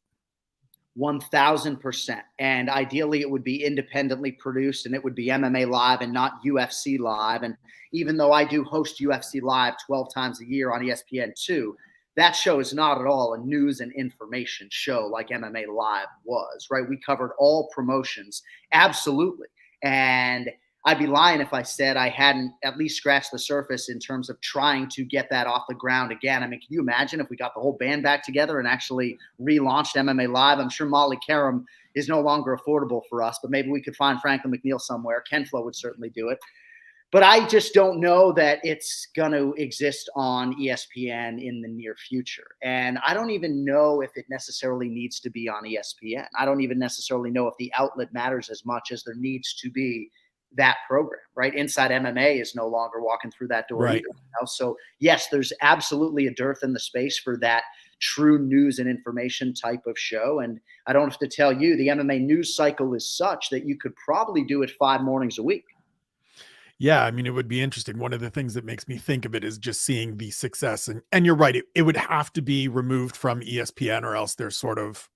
1000%. And ideally, it would be independently produced and it would be MMA Live and not UFC Live. And even though I do host UFC Live 12 times a year on ESPN2, that show is not at all a news and information show like MMA Live was, right? We covered all promotions, absolutely. And I'd be lying if I said I hadn't at least scratched the surface in terms of trying to get that off the ground again. I mean, can you imagine if we got the whole band back together and actually relaunched MMA Live? I'm sure Molly Karam is no longer affordable for us, but maybe we could find Franklin McNeil somewhere. Ken Flo would certainly do it. But I just don't know that it's going to exist on ESPN in the near future. And I don't even know if it necessarily needs to be on ESPN. I don't even necessarily know if the outlet matters as much as there needs to be that program, right? Inside MMA is no longer walking through that door Right. either. So yes, there's absolutely a dearth in the space for that true news and information type of show. And I don't have to tell you, the MMA news cycle is such that you could probably do it 5 mornings a week. Yeah, I mean, it would be interesting. One of the things that makes me think of it is just seeing the success. And you're right, it would have to be removed from ESPN or else there's sort of,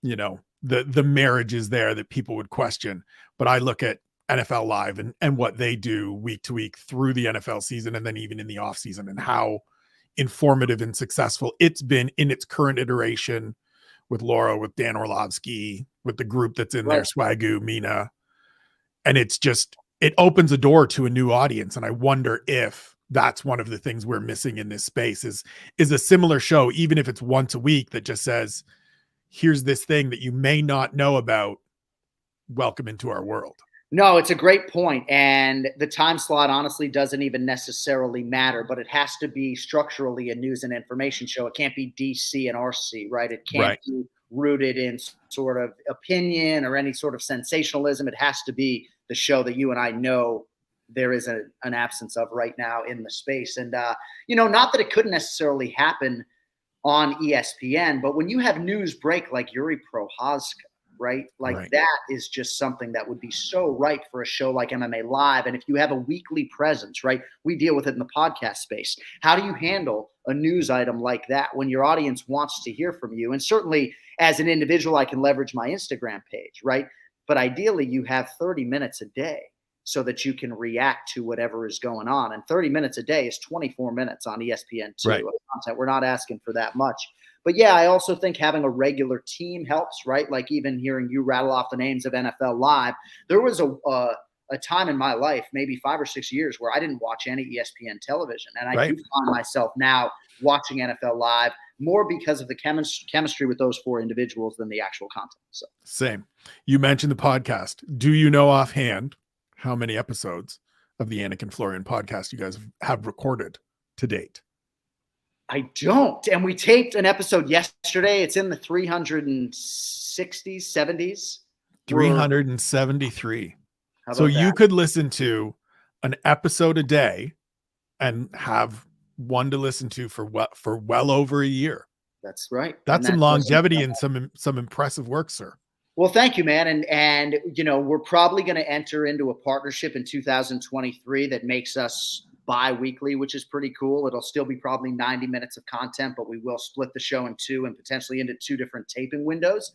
the marriage is there that people would question. But I look at NFL Live and what they do week to week through the NFL season and then even in the off season and how informative and successful it's been in its current iteration with Laura, with Dan Orlovsky, with the group that's in there, Swagoo, Mina. And it opens a door to a new audience. And I wonder if that's one of the things we're missing in this space is a similar show, even if it's once a week, that just says, here's this thing that you may not know about. Welcome into our world. No, it's a great point. And the time slot honestly doesn't even necessarily matter, but it has to be structurally a news and information show. It can't be DC and RC, right? It can't be rooted in sort of opinion or any sort of sensationalism. It has to be the show that you and I know there is an absence of right now in the space. And, not that it couldn't necessarily happen on ESPN, but when you have news break like Yuri Prochazka, right? That is just something that would be so right for a show like MMA Live. And if you have a weekly presence, right? We deal with it in the podcast space. How do you handle a news item like that when your audience wants to hear from you? And certainly as an individual, I can leverage my Instagram page, right? But ideally you have 30 minutes a day so that you can react to whatever is going on. And 30 minutes a day is 24 minutes on ESPN2 of content. We're not asking for that much. But yeah, I also think having a regular team helps, right? Like even hearing you rattle off the names of NFL Live, there was a a time in my life, maybe 5 or 6 years, where I didn't watch any ESPN television. And I Right. do find myself now watching NFL Live more because of the chemistry with those four individuals than the actual content. So Same. You mentioned the podcast. Do you know offhand how many episodes of the Anik and Florian podcast you guys have recorded to date? I don't. And we taped an episode yesterday. It's in the 360s, 70s. 373. How So about you that? could listen to an episode a day and have one to listen to for well over a year. That's right. That's some longevity and some impressive work, sir. Well, thank you, man. And you know, we're probably going to enter into a partnership in 2023 that makes us bi-weekly, which is pretty cool. It'll still be probably 90 minutes of content, but we will split the show in two and potentially into two different taping windows.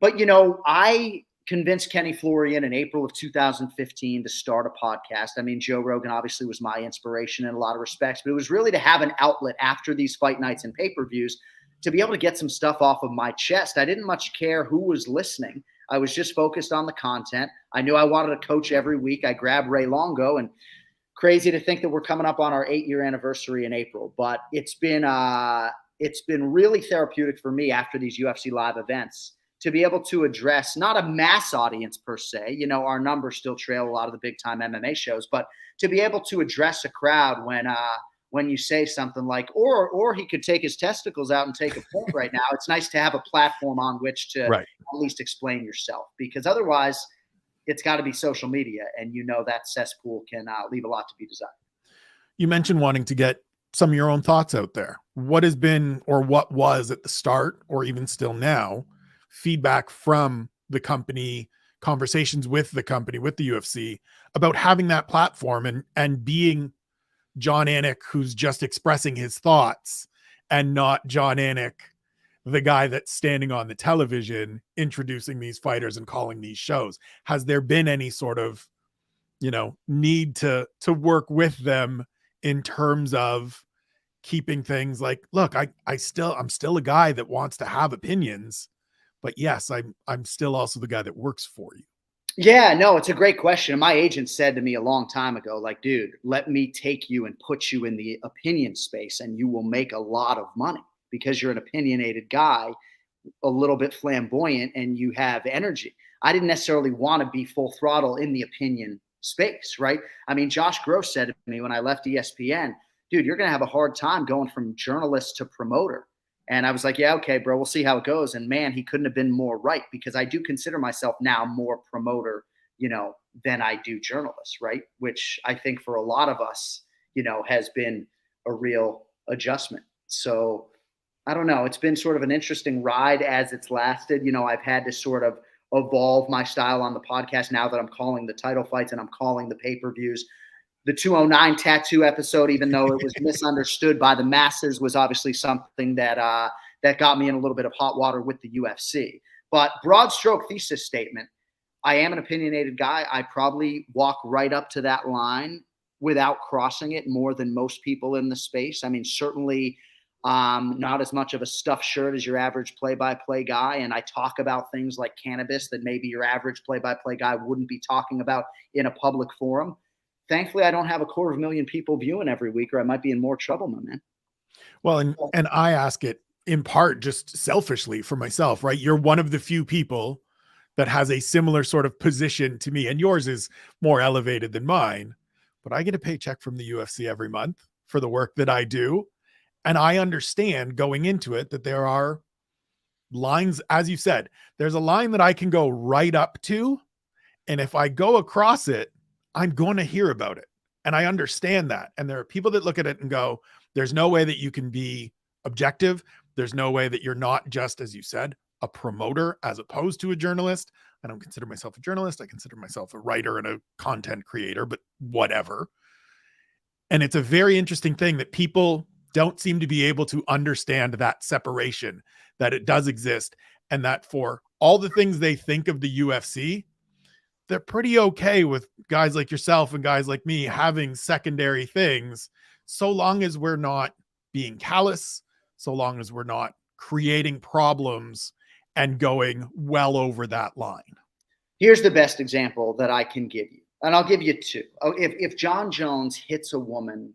But you know, I convinced Kenny Florian in April of 2015 to start a podcast. I mean, Joe Rogan obviously was my inspiration in a lot of respects, but it was really to have an outlet after these fight nights and pay-per-views to be able to get some stuff off of my chest. I didn't much care who was listening. I was just focused on the content. I knew I wanted to coach every week. I grabbed Ray Longo, and crazy to think that we're coming up on our 8-year anniversary in April, but it's been really therapeutic for me after these UFC live events to be able to address not a mass audience per se. You know, our numbers still trail a lot of the big time MMA shows, but to be able to address a crowd when you say something like, or he could take his testicles out and take a point right now. It's nice to have a platform on which to Right. at least explain yourself, because otherwise it's got to be social media. And you know, that cesspool can leave a lot to be desired. You mentioned wanting to get some of your own thoughts out there. What has been, or what was at the start, or even still now, feedback from the company, conversations with the company, with the UFC about having that platform and being Jon Anik, who's just expressing his thoughts, and not Jon Anik, the guy that's standing on the television introducing these fighters and calling these shows? Has there been any sort of, you know, need to work with them in terms of keeping things like, look, I'm still a guy that wants to have opinions, but yes, I'm still also the guy that works for you? Yeah, no, it's a great question. My agent said to me a long time ago, like, dude, let me take you and put you in the opinion space and you will make a lot of money because you're an opinionated guy, a little bit flamboyant, and you have energy. I didn't necessarily want to be full throttle in the opinion space, right? I mean, Josh Gross said to me when I left ESPN, dude, you're going to have a hard time going from journalist to promoter. And I was like, yeah, okay, bro, we'll see how it goes. And man, he couldn't have been more right, because I do consider myself now more promoter, you know, than I do journalist, right? Which I think for a lot of us, you know, has been a real adjustment. So I don't know. It's been sort of an interesting ride as it's lasted. You know, I've had to sort of evolve my style on the podcast now that I'm calling the title fights and I'm calling the pay-per-views. The 209 tattoo episode, even though it was misunderstood by the masses, was obviously something that that got me in a little bit of hot water with the UFC. But broad stroke thesis statement, I am an opinionated guy. I probably walk right up to that line without crossing it more than most people in the space. I mean, certainly not as much of a stuffed shirt as your average play-by-play guy. And I talk about things like cannabis that maybe your average play-by-play guy wouldn't be talking about in a public forum. Thankfully, I don't have 250,000 people viewing every week, or I might be in more trouble, my man. Well, and I ask it in part just selfishly for myself, right? You're one of the few people that has a similar sort of position to me, and yours is more elevated than mine, but I get a paycheck from the UFC every month for the work that I do. And I understand going into it that there are lines, as you said, there's a line that I can go right up to. And if I go across it, I'm going to hear about it. And I understand that. And there are people that look at it and go, there's no way that you can be objective. There's no way that you're not just, as you said, a promoter as opposed to a journalist. I don't consider myself a journalist. I consider myself a writer and a content creator, but whatever. And it's a very interesting thing that people don't seem to be able to understand, that separation, that it does exist, and that for all the things they think of the UFC, they're pretty okay with guys like yourself and guys like me having secondary things, so long as we're not being callous, so long as we're not creating problems and going well over that line. Here's the best example that I can give you. And I'll give you two. Oh, if John Jones hits a woman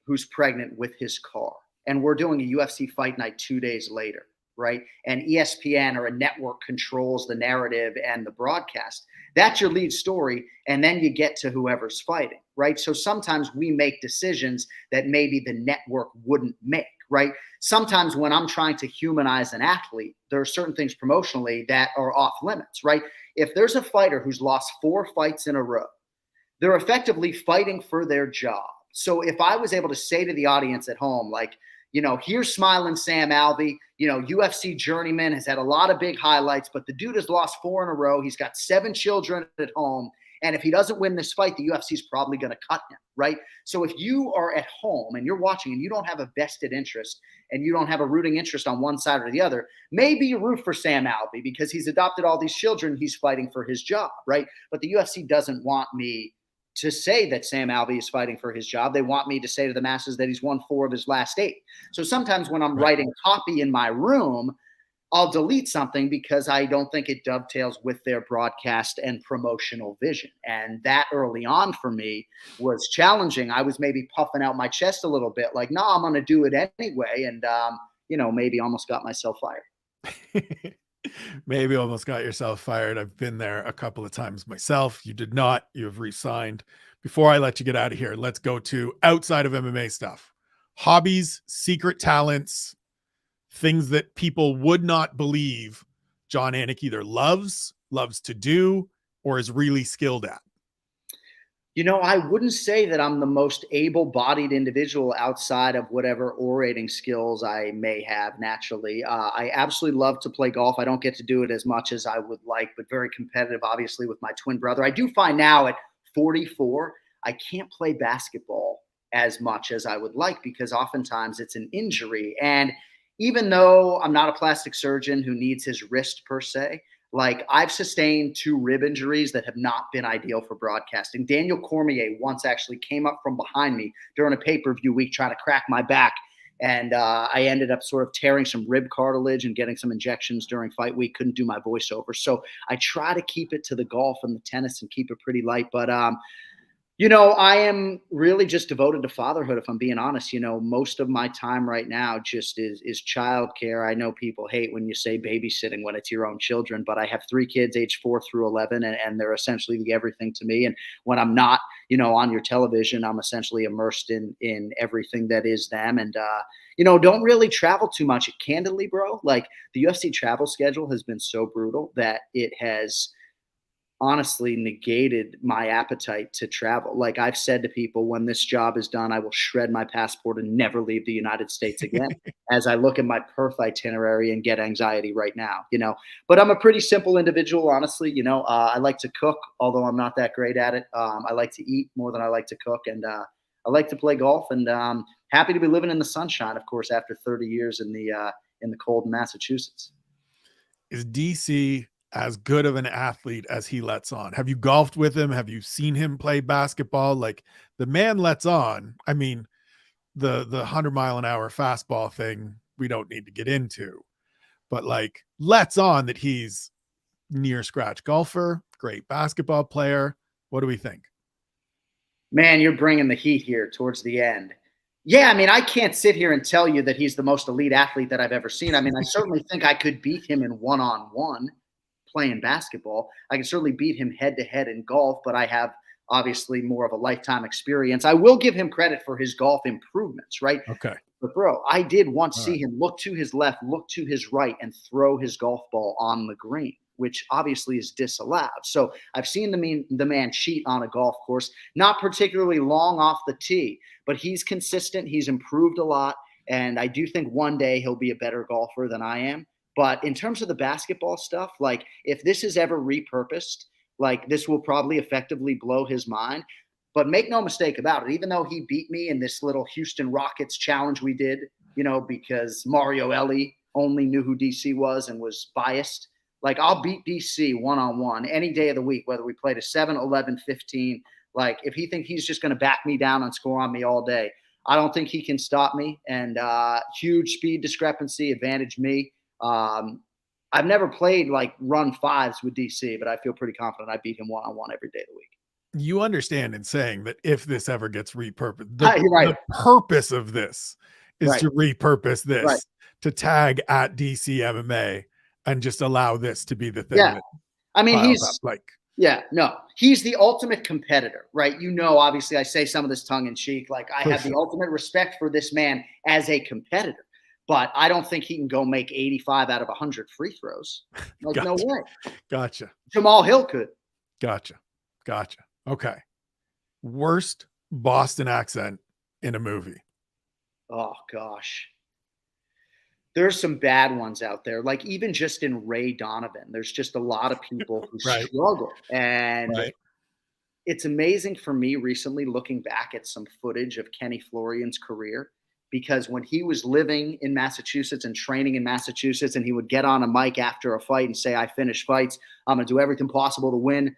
who's pregnant with his car, and we're doing a UFC fight night 2 days later, right? And ESPN or a network controls the narrative and the broadcast. That's your lead story. And then you get to whoever's fighting, right? So sometimes we make decisions that maybe the network wouldn't make, right? Sometimes when I'm trying to humanize an athlete, there are certain things promotionally that are off limits, right? If there's a fighter who's lost 4 fights in a row, they're effectively fighting for their job. So if I was able to say to the audience at home, like, here's smiling Sam Alvey, UFC journeyman, has had a lot of big highlights, but the dude has lost 4 in a row. He's got 7 children at home. And if he doesn't win this fight, the UFC is probably going to cut him, right? So if you are at home and you're watching and you don't have a vested interest and you don't have a rooting interest on one side or the other, maybe you root for Sam Alvey because he's adopted all these children. He's fighting for his job, right? But the UFC doesn't want me to say that Sam Alvey is fighting for his job. They want me to say to the masses that he's won 4 of his last 8. So sometimes when I'm writing copy in my room, I'll delete something because I don't think it dovetails with their broadcast and promotional vision. And that early on for me was challenging. I was maybe puffing out my chest a little bit like, no, I'm going to do it anyway. And, maybe almost got myself fired. Maybe almost got yourself fired. I've been there a couple of times myself. You did not. You have re-signed. Before I let you get out of here, let's go to outside of MMA stuff. Hobbies, secret talents, things that people would not believe Jon Anik either loves to do, or is really skilled at. I wouldn't say that I'm the most able-bodied individual outside of whatever orating skills I may have naturally. I absolutely love to play golf. I don't get to do it as much as I would like, but very competitive, obviously, with my twin brother. I do find now at 44, I can't play basketball as much as I would like because oftentimes it's an injury. And even though I'm not a plastic surgeon who needs his wrist per se, like I've sustained 2 rib injuries that have not been ideal for broadcasting. Daniel Cormier once actually came up from behind me during a pay-per-view week trying to crack my back. And I ended up sort of tearing some rib cartilage and getting some injections during fight week. Couldn't do my voiceover. So I try to keep it to the golf and the tennis and keep it pretty light. But I am really just devoted to fatherhood, if I'm being honest. Most of my time right now just is childcare. I know people hate when you say babysitting when it's your own children, but I have 3 kids, age 4 through 11, and they're essentially everything to me. And when I'm not, on your television, I'm essentially immersed in everything that is them. And, don't really travel too much. Candidly, bro, like the UFC travel schedule has been so brutal that it has honestly negated my appetite to travel. Like I've said to people, when this job is done, I will shred my passport and never leave the United States again as I look at my Perth itinerary and get anxiety right now, but I'm a pretty simple individual, honestly. I like to cook, although I'm not that great at it. I like to eat more than I like to cook. And I like to play golf, and happy to be living in the sunshine, of course, after 30 years in the cold Massachusetts. Is DC as good of an athlete as he lets on? Have you golfed with him? Have you seen him play basketball? Like, the man lets on. I mean, the 100-mile-an-hour fastball thing, we don't need to get into, but like lets on that he's near scratch golfer, great basketball player. What do we think? Man, you're bringing the heat here towards the end. Yeah, I mean, I can't sit here and tell you that he's the most elite athlete that I've ever seen. I mean, I certainly think I could beat him in one-on-one playing basketball. I can certainly beat him head-to-head in golf, but I have obviously more of a lifetime experience. I will give him credit for his golf improvements, right? Okay. But bro, I did once see him look to his left, look to his right, and throw his golf ball on the green, which obviously is disallowed. So I've seen the man cheat on a golf course, not particularly long off the tee, but he's consistent. He's improved a lot. And I do think one day he'll be a better golfer than I am. But in terms of the basketball stuff, like if this is ever repurposed, like this will probably effectively blow his mind. But make no mistake about it, even though he beat me in this little Houston Rockets challenge we did, because Mario Elie only knew who DC was and was biased. Like I'll beat DC one-on-one any day of the week, whether we played a 7, 11, 15. Like if he thinks he's just going to back me down and score on me all day, I don't think he can stop me. And huge speed discrepancy, advantage me. I've never played like run 5s with DC, but I feel pretty confident I beat him one-on-one every day of the week. You understand in saying that if this ever gets repurposed, Right, the purpose of this is right, to repurpose right. this to tag at DC MMA and just allow this to be the thing Yeah. that I mean, piles up. Like, yeah, no, he's the ultimate competitor, right? Obviously, I say some of this tongue in cheek. Like, I for have the sure. ultimate respect for this man as a competitor, but I don't think he can go make 85 out of 100 free throws. Like, no Gotcha. way. Gotcha. Jamal Hill could. Gotcha. Gotcha. Okay. Worst Boston accent in a movie. Oh, gosh. There's some bad ones out there. Like, even just in Ray Donovan, there's just a lot of people who Right. struggle. And Right. it's amazing for me recently looking back at some footage of Kenny Florian's career, because when he was living in Massachusetts and training in Massachusetts, and he would get on a mic after a fight and say, I finish fights, I'm going to do everything possible to win.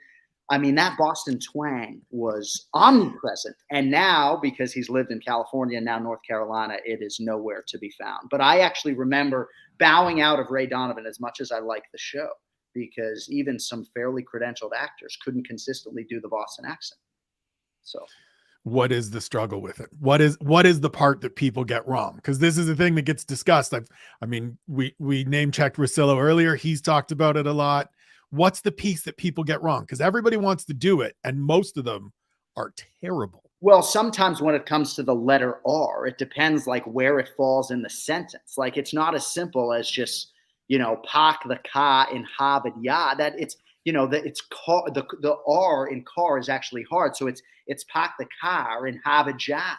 I mean, that Boston twang was omnipresent. And now, because he's lived in California and now North Carolina, it is nowhere to be found. But I actually remember bowing out of Ray Donovan as much as I liked the show, because even some fairly credentialed actors couldn't consistently do the Boston accent. So What is the struggle with it? What is the part that people get wrong? Because this is a thing that gets discussed. I mean, we name checked Russillo earlier. He's talked about it a lot. What's the piece that people get wrong? Because everybody wants to do it, and most of them are terrible. well, sometimes when it comes to the letter R, it depends like where it falls in the sentence. Like, it's not as simple as just, park the car in Harvard Yard. That it's, that it's car, the R in car is actually hard. So it's park the car in Harvard Yard,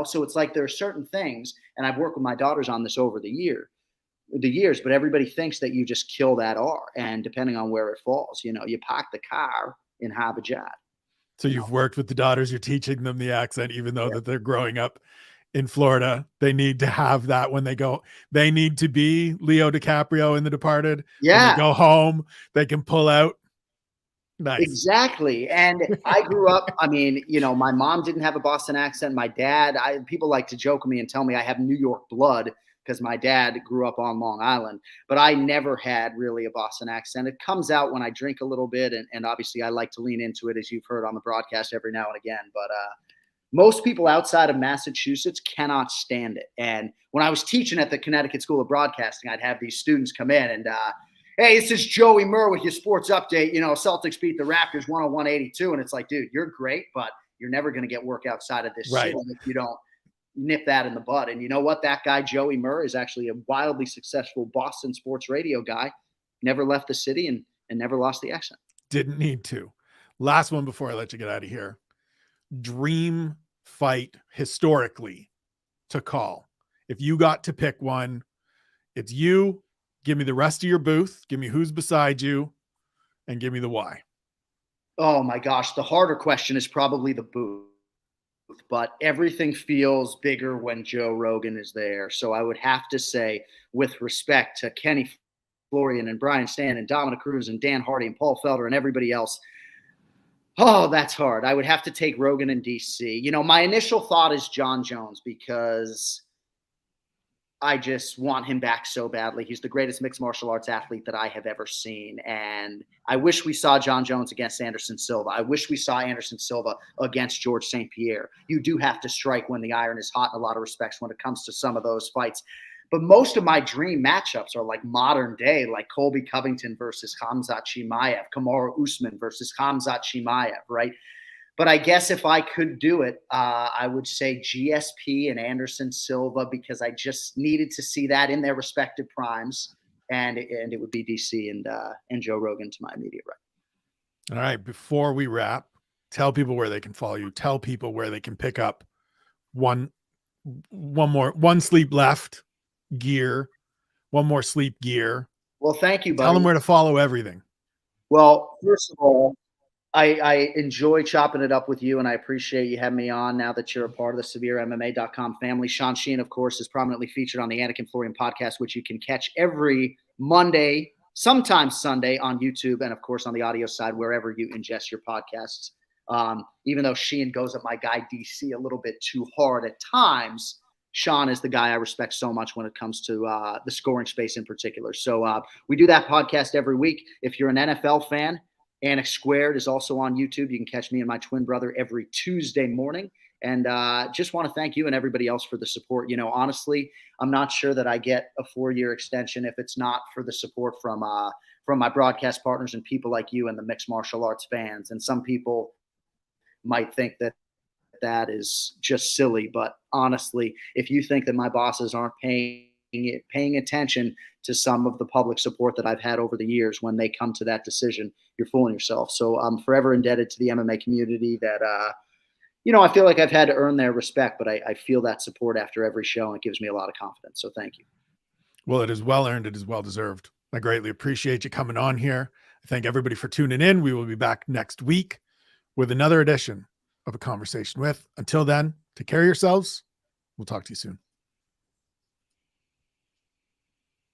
So it's like there are certain things, and I've worked with my daughters on this over the years, but everybody thinks that you just kill that R, and depending on where it falls, you park the car in Harvard Yard. So you've worked with the daughters, you're teaching them the accent, even though Yeah. that they're growing up in Florida. They need to have that when they go. They need to be Leo DiCaprio in The Departed. When they Yeah. go home, they can pull out. Nice. Exactly. And I grew up, I mean, my mom didn't have a Boston accent. My dad, people like to joke with me and tell me I have New York blood because my dad grew up on Long Island, but I never had really a Boston accent. It comes out when I drink a little bit. And obviously I like to lean into it, as you've heard on the broadcast every now and again. But most people outside of Massachusetts cannot stand it. And when I was teaching at the Connecticut School of Broadcasting, I'd have these students come in and, hey, this is Joey Murr with your sports update. Celtics beat the Raptors 101-82. And it's like, dude, you're great, but you're never going to get work outside of this city if you don't nip that in the bud. And you know what? That guy, Joey Murr, is actually a wildly successful Boston sports radio guy. Never left the city and never lost the accent. Didn't need to. Last one before I let you get out of here. Dream fight historically to call. If you got to pick one, it's you. Give me the rest of your booth. Give me who's beside you, and give me the why. Oh my gosh. The harder question is probably the booth, but everything feels bigger when Joe Rogan is there. So I would have to say, with respect to Kenny Florian and Brian Stan and Dominic Cruz and Dan Hardy and Paul Felder and everybody else, oh, that's hard. I would have to take Rogan in DC. My initial thought is John Jones, because I just want him back so badly. He's the greatest mixed martial arts athlete that I have ever seen. And I wish we saw John Jones against Anderson Silva. I wish we saw Anderson Silva against George St. Pierre. You do have to strike when the iron is hot in a lot of respects when it comes to some of those fights. But most of my dream matchups are like modern day, like Colby Covington versus Khamzat Chimaev, Kamaru Usman versus Khamzat Chimaev, right? But I guess if I could do it, I would say GSP and Anderson Silva, because I just needed to see that in their respective primes, and it would be DC and Joe Rogan to my immediate right. All right. Before we wrap, tell people where they can follow you. Tell people where they can pick up one sleep left gear, one more sleep gear. Well, thank you, buddy. Tell them where to follow everything. Well, first of all, I enjoy chopping it up with you, and I appreciate you having me on now that you're a part of the SevereMMA.com family. Sean Sheehan, of course, is prominently featured on the Anik and Florian podcast, which you can catch every Monday, sometimes Sunday on YouTube, and, of course, on the audio side, wherever you ingest your podcasts. Even though Sheehan goes at my guy DC a little bit too hard at times, Sean is the guy I respect so much when it comes to the scoring space in particular. So we do that podcast every week. If you're an NFL fan Anik Squared is also on YouTube. You can catch me and my twin brother every Tuesday morning. And just want to thank you and everybody else for the support. You know, honestly, I'm not sure that I get a 4-year extension if it's not for the support from my broadcast partners and people like you and the mixed martial arts fans. And some people might think that that is just silly, but honestly, if you think that my bosses aren't paying attention to some of the public support that I've had over the years when they come to that decision, you're fooling yourself. So I'm forever indebted to the MMA community that I feel like I've had to earn their respect, but I feel that support after every show, and it gives me a lot of confidence. So thank you. Well, it is well earned. It is well deserved. I greatly appreciate you coming on here. I thank everybody for tuning in. We will be back next week with another edition of A Conversation With. Until then, take care of yourselves. We'll talk to you soon.